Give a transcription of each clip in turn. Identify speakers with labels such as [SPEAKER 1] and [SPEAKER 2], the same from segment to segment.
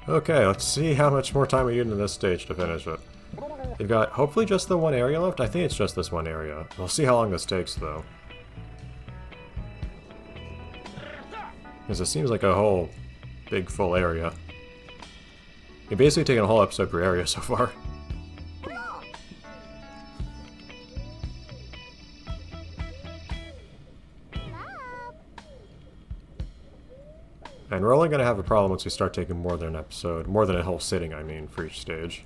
[SPEAKER 1] Okay, let's see how much more time we need in this stage to finish it. We've got hopefully just the one area left. I think it's just this one area. We'll see how long this takes, though. Because it seems like a whole big full area. You've basically taken a whole episode per area so far. And we're only going to have a problem once we start taking more than an episode, more than a whole sitting, I mean, for each stage.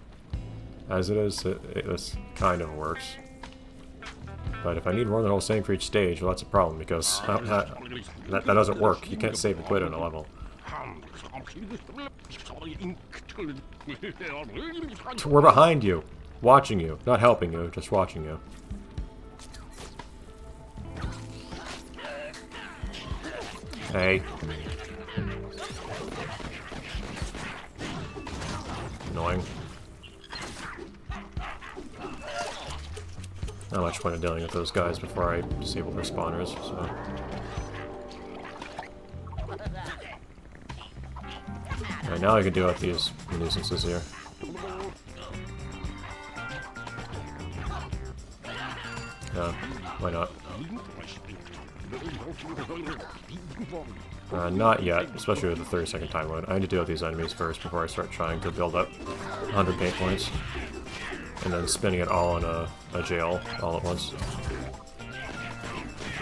[SPEAKER 1] As it is, this kind of works. But if I need more than a whole sitting for each stage, well, that's a problem, because that doesn't work. You can't save and quit in a level. We're behind you, watching you, not helping you, just watching you. Hey. Annoying. Not much point in dealing with those guys before I disable their spawners, so... Alright, now I can deal with these nuisances here. Yeah, why not? Not yet, especially with the 30-second time limit. I need to deal with these enemies first before I start trying to build up 100 paint points. And then spinning it all in a jail all at once.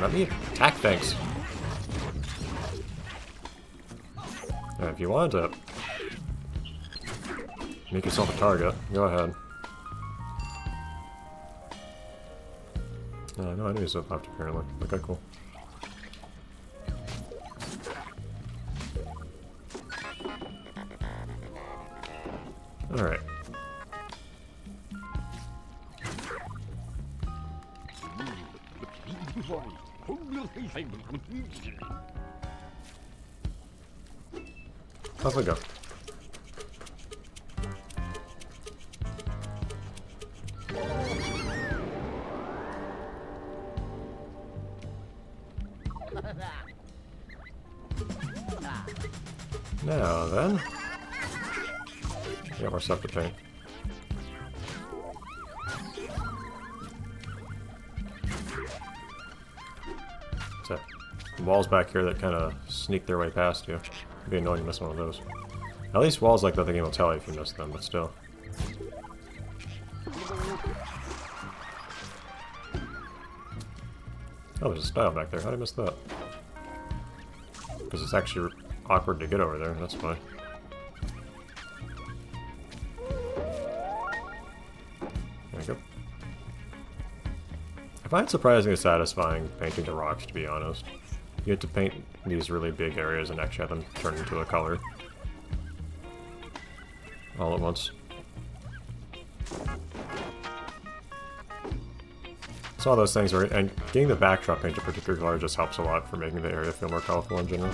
[SPEAKER 1] Let me attack things! If you wanted to make yourself a target, go ahead. No enemies up left apparently. Okay, cool. Alright. Off we go. Now then, got more stuff to paint. So, walls back here that kind of sneak their way past you. It'd be annoying to miss one of those. At least walls like that the game will tell you if you miss them, but still. Oh, there's a style back there. How did I miss that? Because it's actually awkward to get over there, that's why. There we go. I find it surprisingly satisfying painting the rocks, to be honest. You get to paint these really big areas and actually have them turn into a color. All at once. It's all those things where, and getting the backdrop paint a particular color just helps a lot for making the area feel more colorful in general.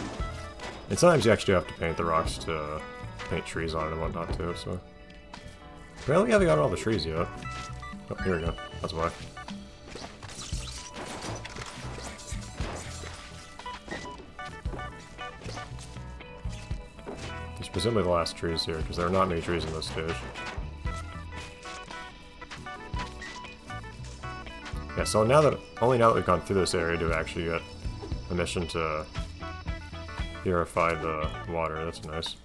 [SPEAKER 1] And sometimes you actually have to paint the rocks to paint trees on it and whatnot too, so. Apparently we haven't got all the trees yet. Oh, here we go. That's why. There's presumably the last trees here, because there are not many trees in this stage. Yeah, so only now that we've gone through this area do we actually get a mission to purify the water. That's nice.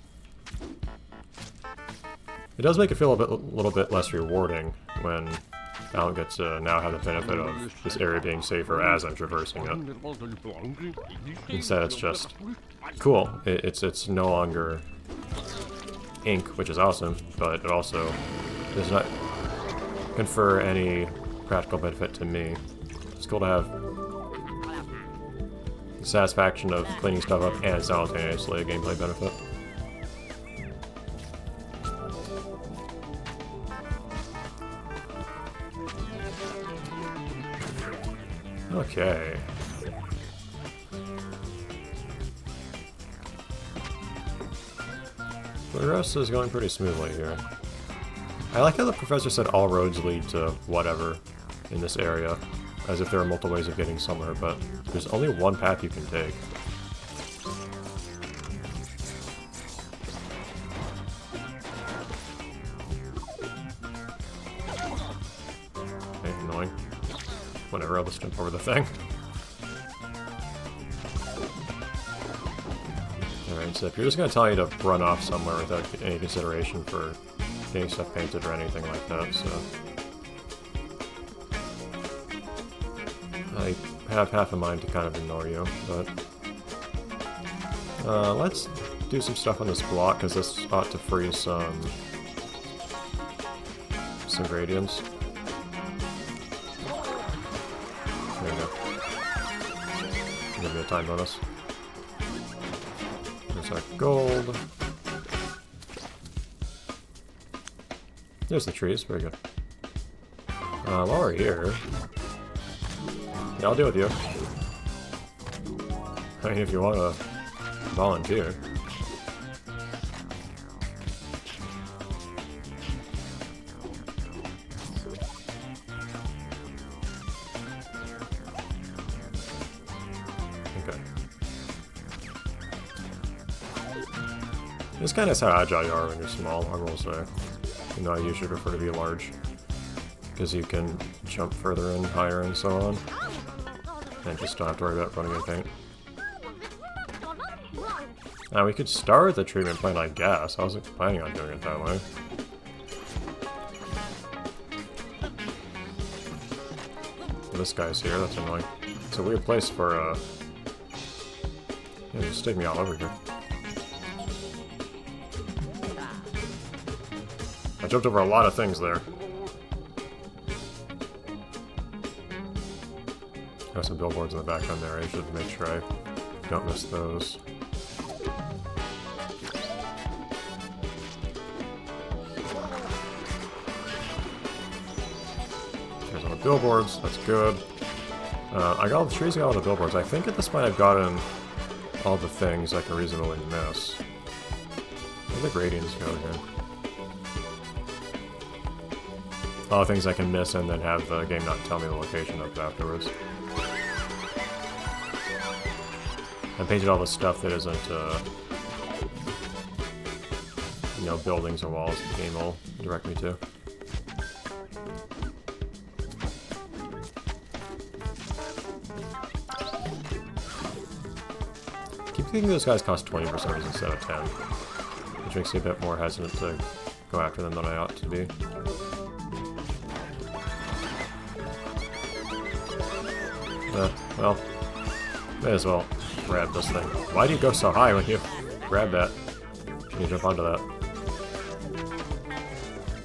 [SPEAKER 1] It does make it feel a little bit less rewarding when I don't get to now have the benefit of this area being safer as I'm traversing it. Instead, it's just cool. It's no longer ink, which is awesome, but it also does not confer any practical benefit to me. It's cool to have the satisfaction of cleaning stuff up and simultaneously a gameplay benefit. Okay. The rest is going pretty smoothly here. I like how the professor said all roads lead to whatever in this area, as if there are multiple ways of getting somewhere, but there's only one path you can take. Whatever, I'll just jump over the thing. Alright, so if you're just gonna tell you to run off somewhere without any consideration for getting stuff painted or anything like that, so... I have half a mind to kind of ignore you, but... let's do some stuff on this block, because this ought to freeze some gradients. There we go. Give me a time bonus. There's our gold. There's the trees, very good. While we're here... Yeah, I'll deal with you. I mean, if you want to volunteer. Okay. This kind of is how agile you are when you're small, I will say. You know, I usually prefer to be large. Because you can jump further and higher and so on. And just don't have to worry about running out of paint. Now, we could start the treatment plant, I guess. I wasn't planning on doing it that way. This guy's here, that's annoying. It's a weird place for, yeah, just take me all over here. I jumped over a lot of things there. Got some billboards in the background there. I should make sure I don't miss those. There's all the billboards. That's good. I got all the trees, got all the billboards. I think at this point I've gotten all the things I can reasonably miss. Where the gradients go here? All the things I can miss and then have the game not tell me the location of afterwards. I painted all the stuff that isn't, you know, buildings or walls the game will direct me to. I keep thinking those guys cost 20 for some reason instead of 10, which makes me a bit more hesitant to go after them than I ought to be. Well, may as well grab this thing. Why do you go so high when you grab that? Can you jump onto that?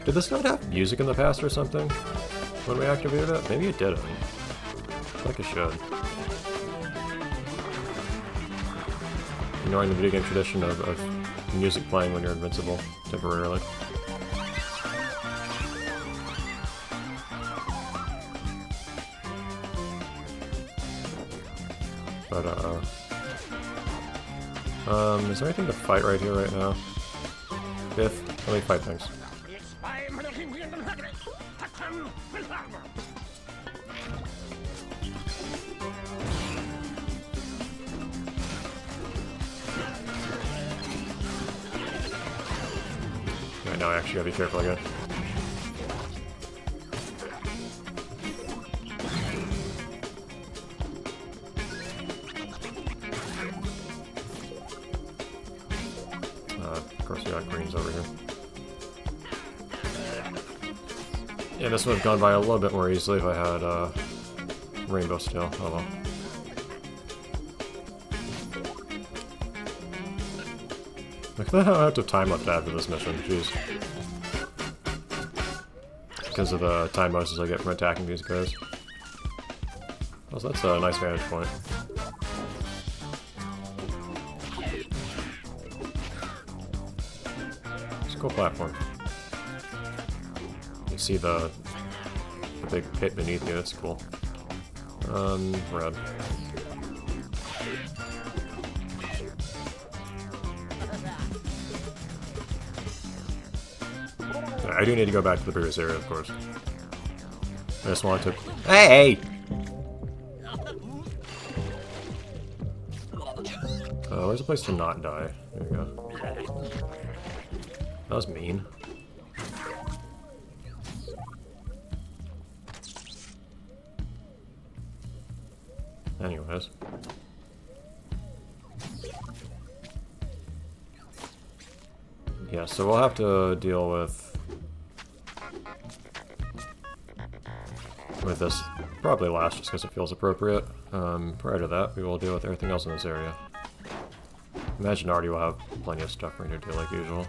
[SPEAKER 1] Did this not have music in the past or something? When we activated it? Maybe it didn't. I feel like it should. Ignoring the video game tradition of music playing when you're invincible, temporarily. But, is there anything to fight right here, right now? Fifth? Let me fight things. Right now I actually gotta be careful again. Of course we got greens over here. Yeah, this would have gone by a little bit more easily if I had rainbow steel. Oh well. Look at how much of time left after this mission, jeez. Because of the time bonuses I get from attacking these guys. Oh, so that's a nice vantage point. It's a cool platform. You see the big pit beneath you, that's cool. Red. I do need to go back to the previous area, of course. I just wanted to... Hey! Where's a place to not die? There we go. That was mean. Yeah, so we'll have to deal with this probably last just because it feels appropriate. Prior to that, we will deal with everything else in this area. Imagine Artie will have plenty of stuff for me to do like usual.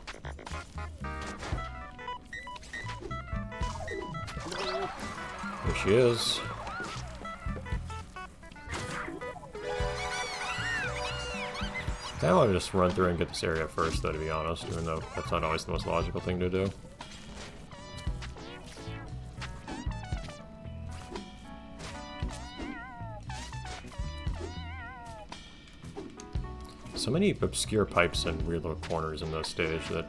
[SPEAKER 1] Here she is. I want to just run through and get this area first, though, to be honest, even though that's not always the most logical thing to do. So many obscure pipes and weird little corners in this stage that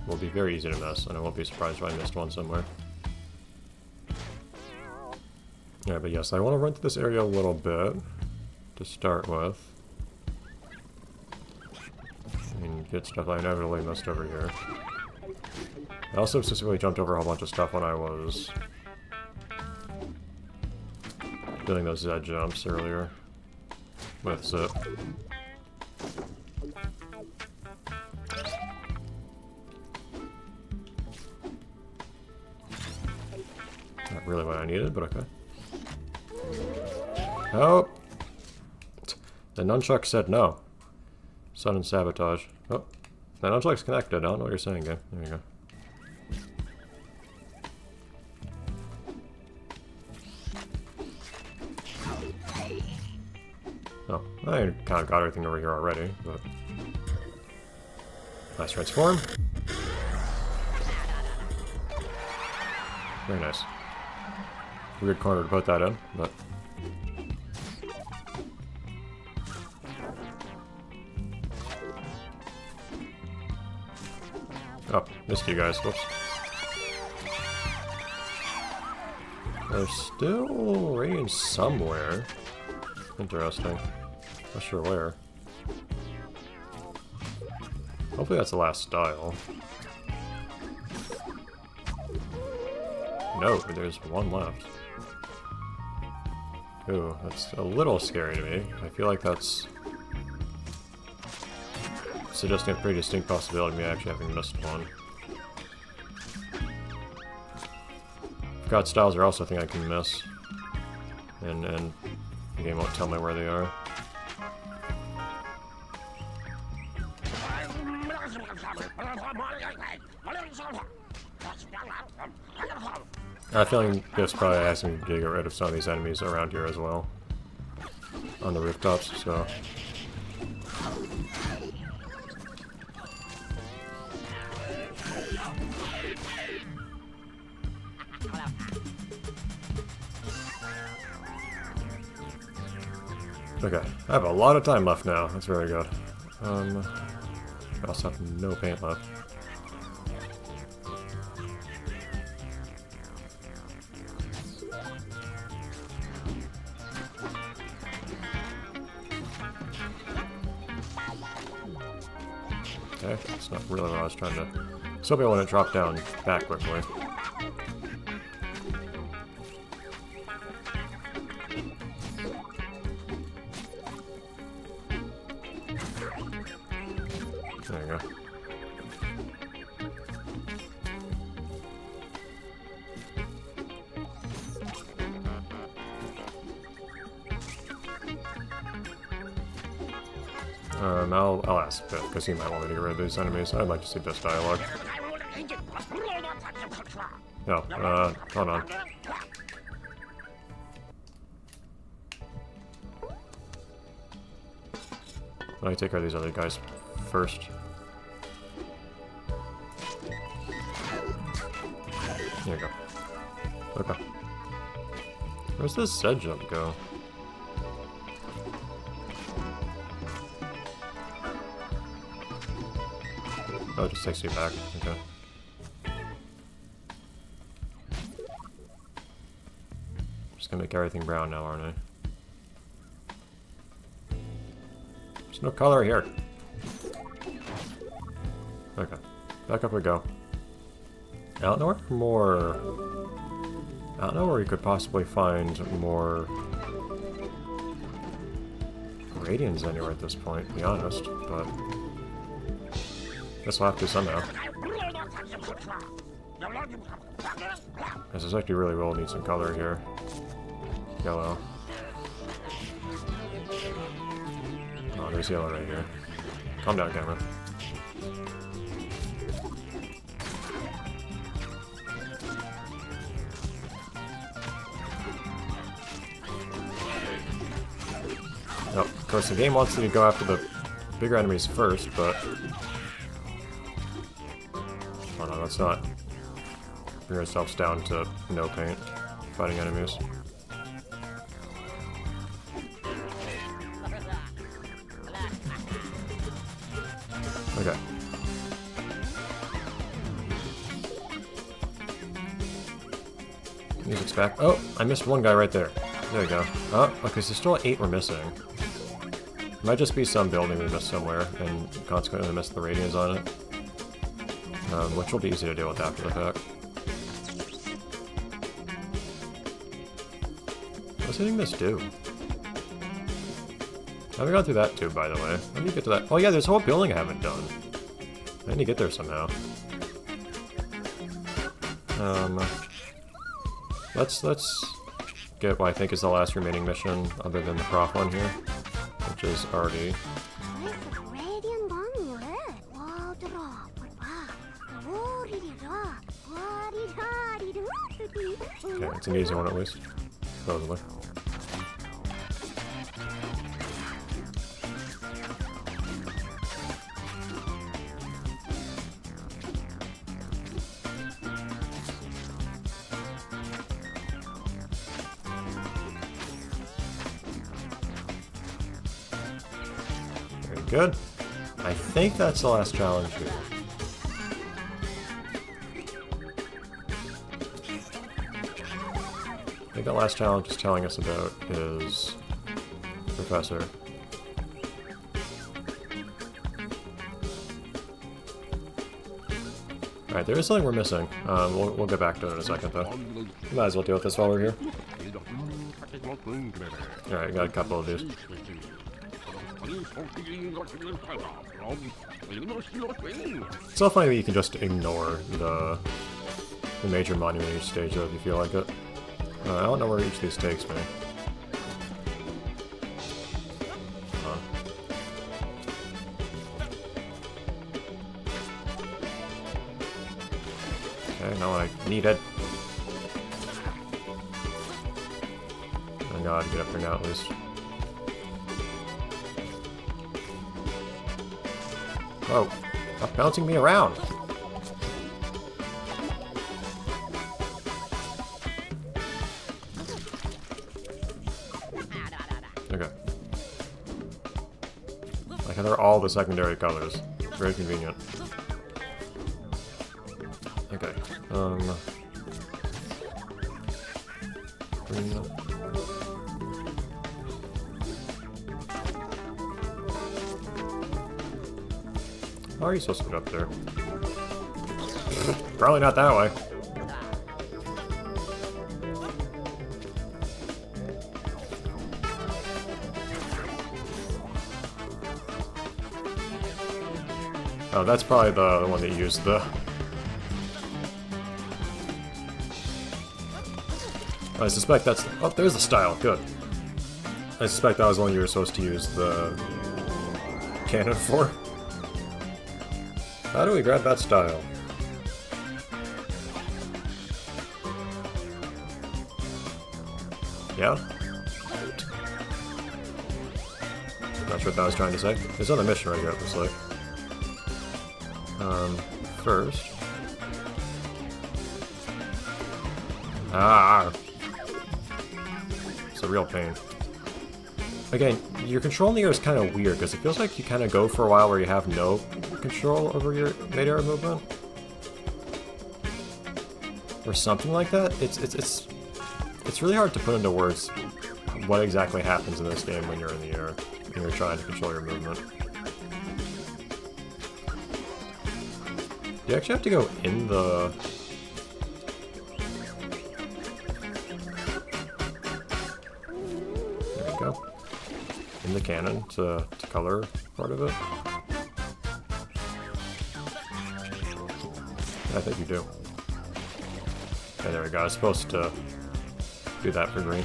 [SPEAKER 1] will be very easy to miss, and I won't be surprised if I missed one somewhere. Yeah, but yes, I want to run through this area a little bit to start with. And get stuff I inevitably missed over here. I also specifically jumped over a whole bunch of stuff when I was doing those Z jumps earlier with Zip. Not really what I needed, but okay. Oh! The nunchuck said no. Sudden sabotage. Oh, the nunchuck's connected. I don't know what you're saying, game. There you go. Oh, I kind of got everything over here already, but... Nice transform. Very nice. Weird corner to put that in, but... Oh, missed you guys. Whoops. There's still radiance somewhere. Interesting. Not sure where. Hopefully that's the last style. No, there's one left. Ooh, that's a little scary to me. I feel like that's suggesting a pretty distinct possibility of me actually having missed one. Forgot styles are also a thing I can miss. And the game won't tell me where they are. I have a feeling this probably asks me to get rid of some of these enemies around here as well. On the rooftops, so... Okay, I have a lot of time left now. That's very good. I also have no paint left. Okay, that's not really what I was trying to... So I want to drop down back quickly. There you go. I'll ask Biff, because he might want me to get rid of these enemies. I'd like to see Biff's dialogue. No, hold on. Let me take care of these other guys first. There you go. Okay. Where's this Z jump go? Oh, it just takes you back. Okay. Just gonna make everything brown now, aren't I? There's no color here. Okay. Back up we go. I don't know where you could possibly find more Radians anywhere at this point, to be honest, but guess we'll have to somehow. I suspect you really will need some color here. Yellow. Oh, there's yellow right here. Calm down, camera. Oh, of course, the game wants you to go after the bigger enemies first, but... Oh no, let's not bring ourselves down to no paint fighting enemies. Okay. Music's back. Oh, I missed one guy right there. There we go. Oh, okay, so still 8 we're missing. Might just be some building we missed somewhere, and consequently we missed the radios on it. Which will be easy to deal with after the fact. What's hitting this do? I haven't gone through that tube, by the way. How do you get to that? Oh yeah, there's a whole building I haven't done. I need to get there somehow. Let's get what I think is the last remaining mission, other than the prof one here, which is already. Okay, it's an easy one at least, supposedly. Very good. I think that's the last challenge here. I think the last challenge is telling us about is Professor. Alright, there is something we're missing. We'll get back to it in a second, though. Might as well deal with this while we're here. Alright, got a couple of these. It's so funny that you can just ignore the major monument each stage, though, if you feel like it. I don't know where each of these takes me. Okay, now I need it. I know how to get up there now, at least. Oh, stop bouncing me around! Okay. Like how they're all the secondary colors. Very convenient. Okay. Green. How are you supposed to get up there? Probably not that way. Oh, that's probably the one that used the... I suspect that's... Oh, there's the style. Good. I suspect that was the one you were supposed to use the cannon for. How do we grab that style? Yeah? Not sure what that was trying to say. There's another mission right here, it looks like. First... Ah! It's a real pain. Again, your control in the air is kind of weird, because it feels like you kind of go for a while where you have no control over your mid-air movement. Or something like that. It's really hard to put into words what exactly happens in this game when you're in the air, and you're trying to control your movement. You actually have to go in the... There we go. In the cannon to color part of it. I think you do. Okay, there we go. I was supposed to do that for green.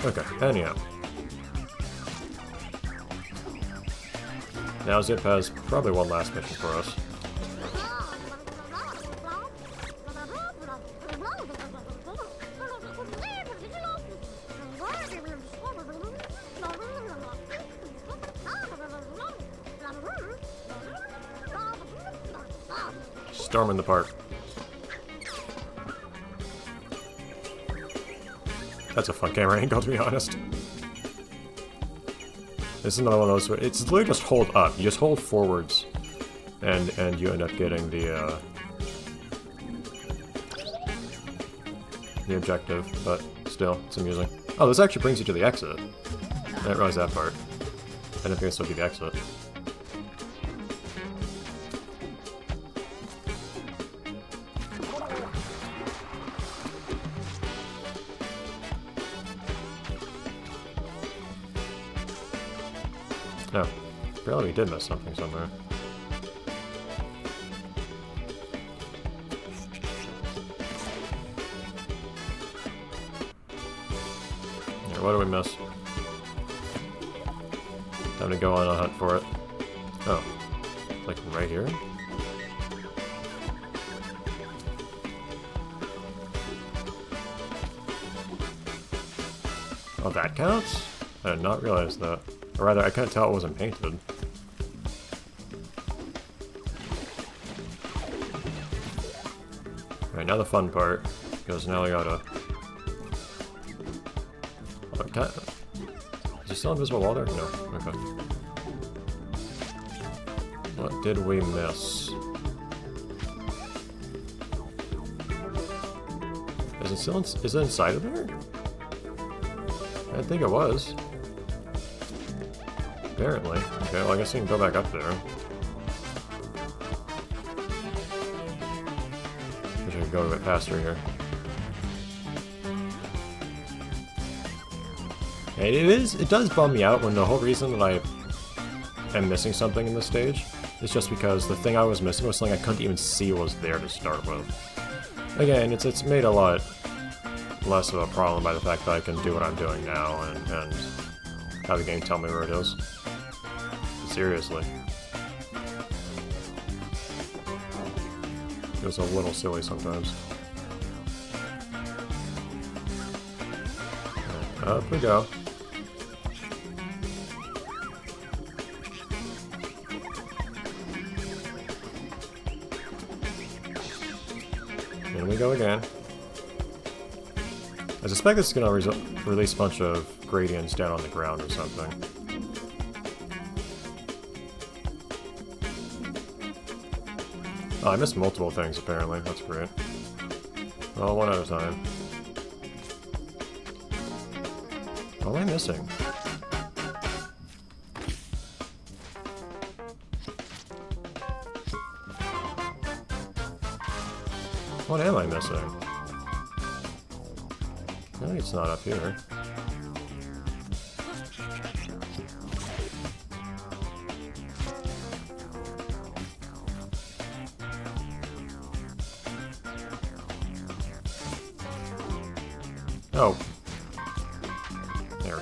[SPEAKER 1] Okay, anyhow. Now Zip has probably one last mission for us. Storming the park. That's a fun camera angle, to be honest. This is another one of those where it's literally just hold up. You just hold forwards, and you end up getting the objective. But still, it's amusing. Oh, this actually brings you to the exit. I didn't realize that part. I didn't think this would be the exit. No. Apparently we did miss something somewhere. Yeah, what do we miss? Time to go on a hunt for it. Oh. Like right here? Oh, that counts? I did not realize that. Or rather, I couldn't tell it wasn't painted. Alright, now the fun part, because now we gotta... Oh, is there still invisible wall there? No. Okay. What did we miss? Is it still is it inside of there? I think it was. Apparently. Okay, well I guess we can go back up there. Wish I could go a bit faster here. And it does bum me out when the whole reason that I am missing something in this stage is just because the thing I was missing was something I couldn't even see was there to start with. Again, it's made a lot less of a problem by the fact that I can do what I'm doing now and have the game tell me where it is. Seriously. Feels a little silly sometimes. Right, up we go. In we go again. I suspect this is going to release a bunch of gradients down on the ground or something. Oh, I missed multiple things, apparently. That's great. Well, one at a time. What am I missing? What am I missing? No, it's not up here. Oh. There.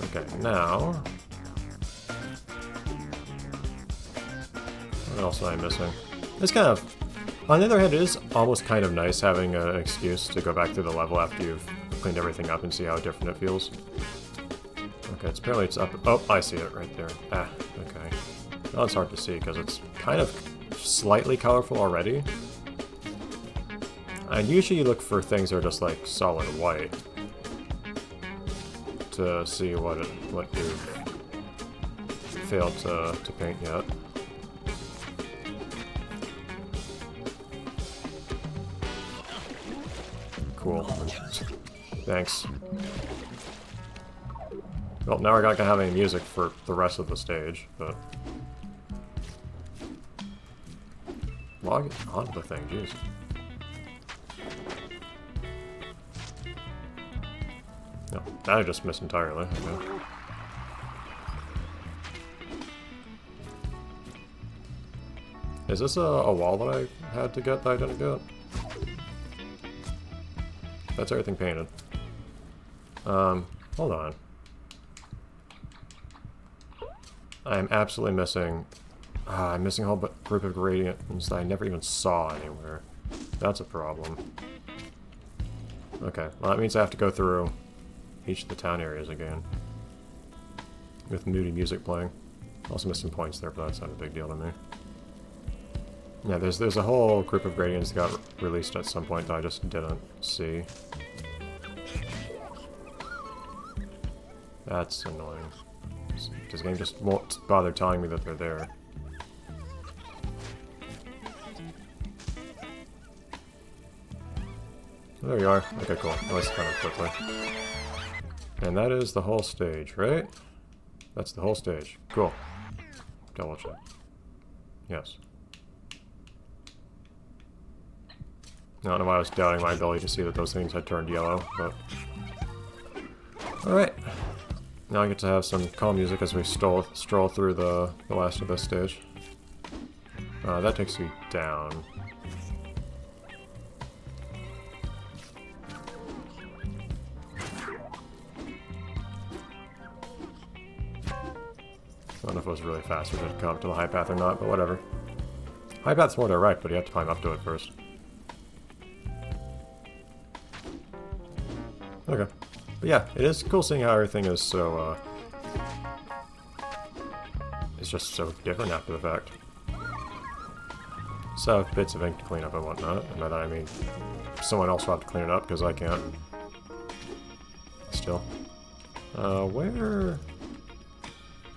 [SPEAKER 1] Okay, now... What else am I missing? It's kind of... On the other hand, it is almost kind of nice having an excuse to go back through the level after you've cleaned everything up and see how different it feels. Okay, apparently it's up... Oh, I see it right there. Ah, okay. Well, it's hard to see because it's kind of slightly colorful already. And usually you look for things that are just like solid white to see what you've failed to paint yet. Cool. Thanks. Well, now we're not gonna have any music for the rest of the stage, but... Log onto the thing, jeez. No, that I just missed entirely. Okay. Is this a wall that I had to get that I didn't get? That's everything painted. Hold on. I'm absolutely missing... I'm missing a whole group of gradients that I never even saw anywhere. That's a problem. Okay, well that means I have to go through each of the town areas again. With moody music playing. Also missing points there, but that's not a big deal to me. Yeah, there's a whole group of gradients that got released at some point that I just didn't see. That's annoying. This game just won't bother telling me that they're there. There you are. Okay, cool. At least kind of quickly. And that is the whole stage, right? That's the whole stage. Cool. Double check. Yes. I don't know why I was doubting my ability to see that those things had turned yellow, but... Alright. Now I get to have some calm music as we stroll through the last of this stage. That takes me down. I don't know if it was really fast or just come up to the high path or not, but whatever. High path's more direct, but you have to climb up to it first. Okay. But yeah, it is cool seeing how everything is so, it's just so different after the fact. So, bits of ink to clean up and whatnot, and by that I mean someone else will have to clean it up, because I can't. Still. Where...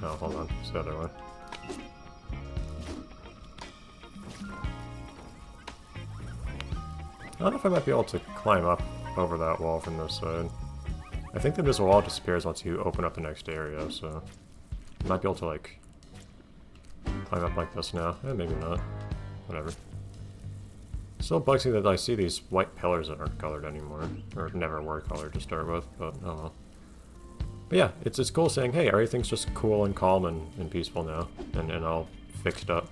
[SPEAKER 1] Oh, hold on. It's the other way. I don't know if I might be able to climb up over that wall from this side. I think the invisible wall disappears once you open up the next area, so... I might be able to, like... climb up like this now. Eh, maybe not. Whatever. Still bugs me that I see these white pillars that aren't colored anymore. Or never were colored to start with, but oh well. But yeah, it's cool saying, hey, everything's just cool and calm and peaceful now, and all fixed up.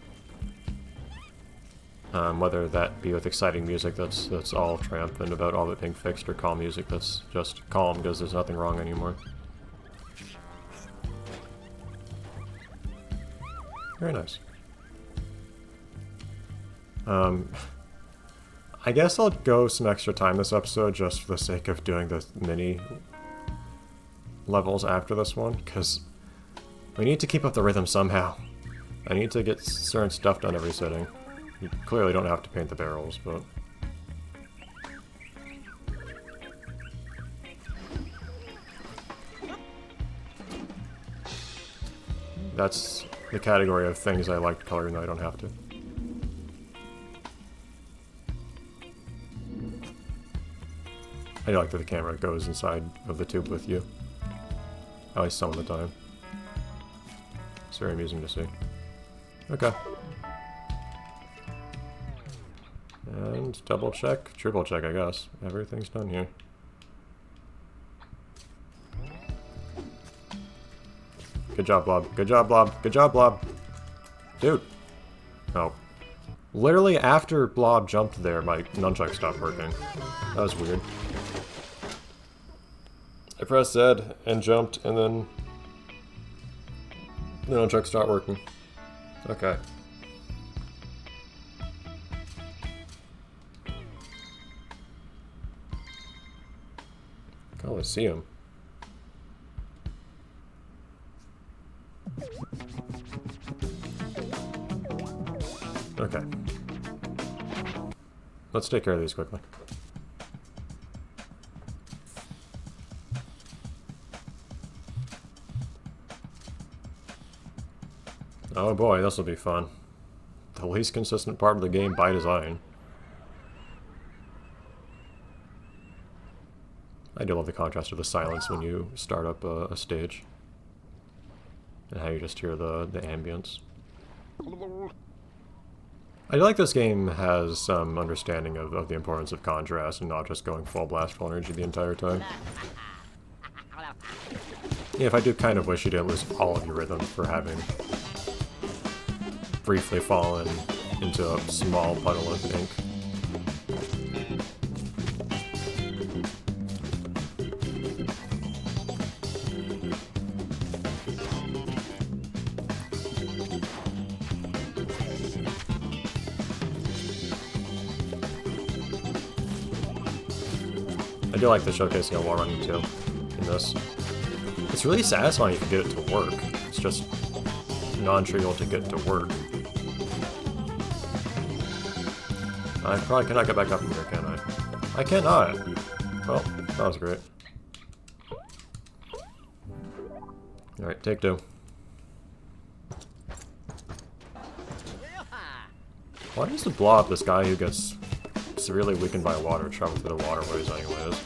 [SPEAKER 1] Whether that be with exciting music that's all triumphant about all of it being fixed, or calm music that's just calm because there's nothing wrong anymore. Very nice. I guess I'll go some extra time this episode just for the sake of doing the mini levels after this one, because we need to keep up the rhythm somehow. I need to get certain stuff done every sitting. You clearly don't have to paint the barrels, but... That's the category of things I like coloring that I don't have to. I like that the camera goes inside of the tube with you. At least some of the time. It's very amusing to see. Okay. And double check, triple check, I guess. Everything's done here. Good job, Blob. Good job, Blob. Good job, Blob. Dude. Oh. Literally after Blob jumped there, my nunchuck stopped working. That was weird. I pressed Z and jumped, and then the nunchuck stopped working. Okay. Oh, let's see him. Okay. Let's take care of these quickly. Oh boy, this will be fun. The least consistent part of the game by design. I do love the contrast of the silence when you start up a stage. And how you just hear the ambience. I like this game has some understanding of the importance of contrast and not just going full blast full energy the entire time. Yeah, if I do kind of wish you didn't lose all of your rhythm for having briefly fallen into a small puddle of ink. I do like the showcasing of wall running too in this. It's really satisfying if you get it to work. It's just non-trivial to get to work. I probably cannot get back up from here, can I? I cannot! Well, that was great. Alright, take two. Why does the Blob, this guy who gets severely weakened by water, travel through the waterways anyways?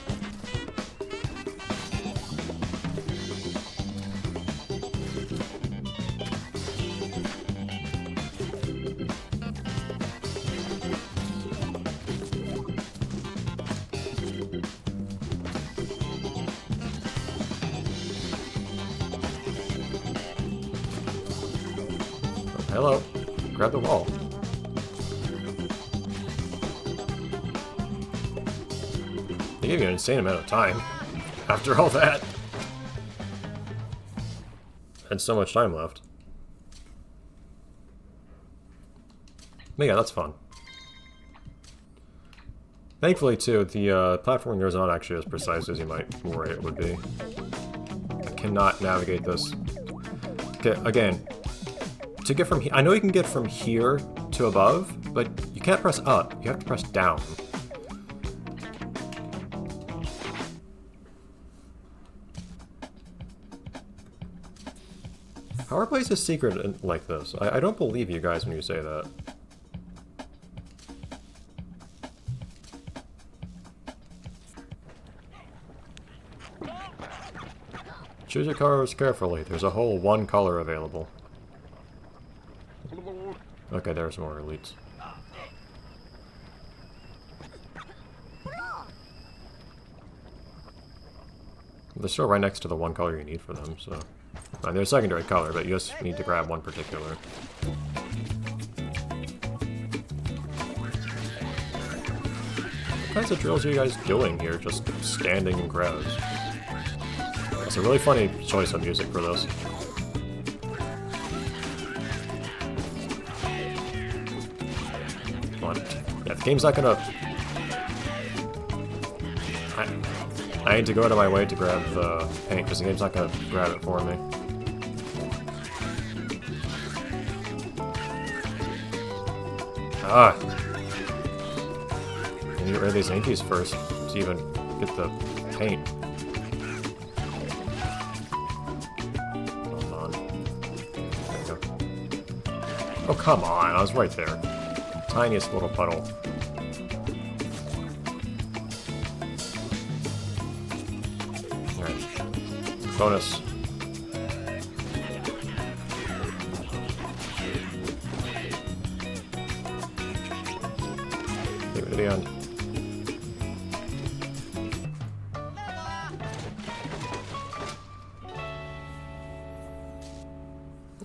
[SPEAKER 1] Hello. Grab the wall. They gave you an insane amount of time after all that. And so much time left. But yeah, that's fun. Thankfully, too, the platforming there is not actually as precise as you might worry it would be. I cannot navigate this. Okay, again. To get from here, I know you can get from here to above, but you can't press up. You have to press down. How are places secret like this? I don't believe you guys when you say that. Choose your colors carefully. There's a whole one color available. Okay, there's more elites. They're still right next to the one color you need for them, so... they're a secondary color, but you just need to grab one particular. What kinds of drills are you guys doing here, just standing in crowds? It's a really funny choice of music for this. Yeah, the game's not gonna... I need to go out of my way to grab the paint, because the game's not gonna grab it for me. Ah! I need to get rid of these inkies first, to even get the paint. Hold on. There we go. Oh, come on, I was right there. Tiniest little puddle. Alright. Bonus. Leave it to the end.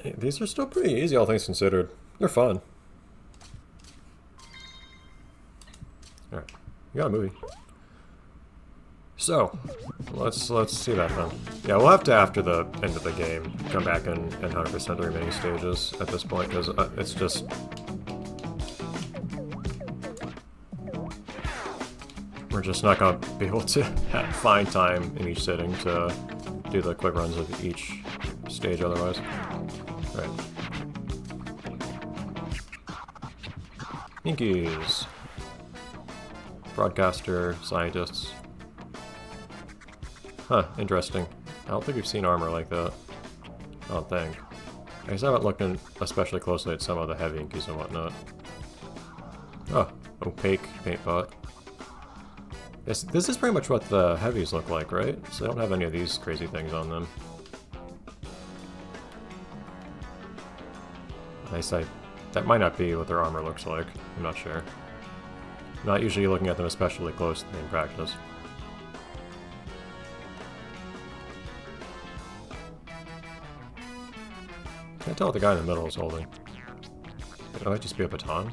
[SPEAKER 1] Hey, these are still pretty easy, all things considered. They're fun. Alright, we got a movie. So, let's see that then. Yeah, we'll have to, after the end of the game, come back and 100% the remaining stages at this point, because it's just... we're just not going to be able to find time in each sitting to do the quick runs of each stage otherwise. Alright. Inkies. Broadcaster, scientists. Huh, interesting. I don't think we've seen armor like that. I don't think. I guess I haven't looked especially closely at some of the heavy inkies and whatnot. Oh, opaque paint pot. This is pretty much what the heavies look like, right? So they don't have any of these crazy things on them. That might not be what their armor looks like. I'm not sure. I'm not usually looking at them especially closely in practice. Can't tell what the guy in the middle is holding. It might just be a baton.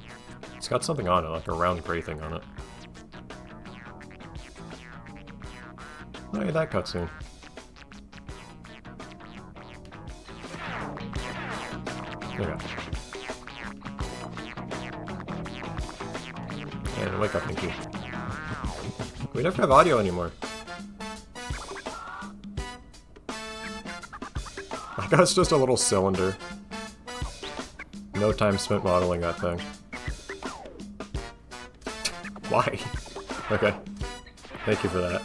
[SPEAKER 1] It's got something on it, like a round gray thing on it. Oh, yeah, that cutscene. Okay. And wake up, Pinky. We never have audio anymore. That guy's just a little cylinder. No time spent modeling that thing. Why? Okay. Thank you for that.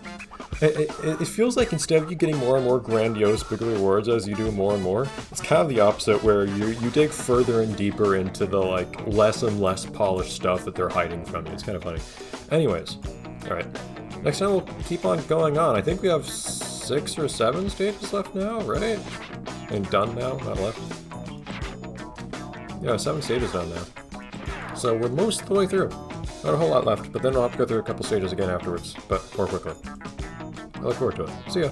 [SPEAKER 1] It feels like instead of you getting more and more grandiose, bigger rewards as you do more and more, it's kind of the opposite, where you dig further and deeper into the, like, less and less polished stuff that they're hiding from you. It's kind of funny. Anyways, alright. Next time we'll keep on going on. I think we have 6 or 7 stages left now, right? And done now, not left. Yeah, 7 stages done now. So we're most of the way through. Not a whole lot left, but then we'll have to go through a couple stages again afterwards, but more quickly. I look forward to it. See ya!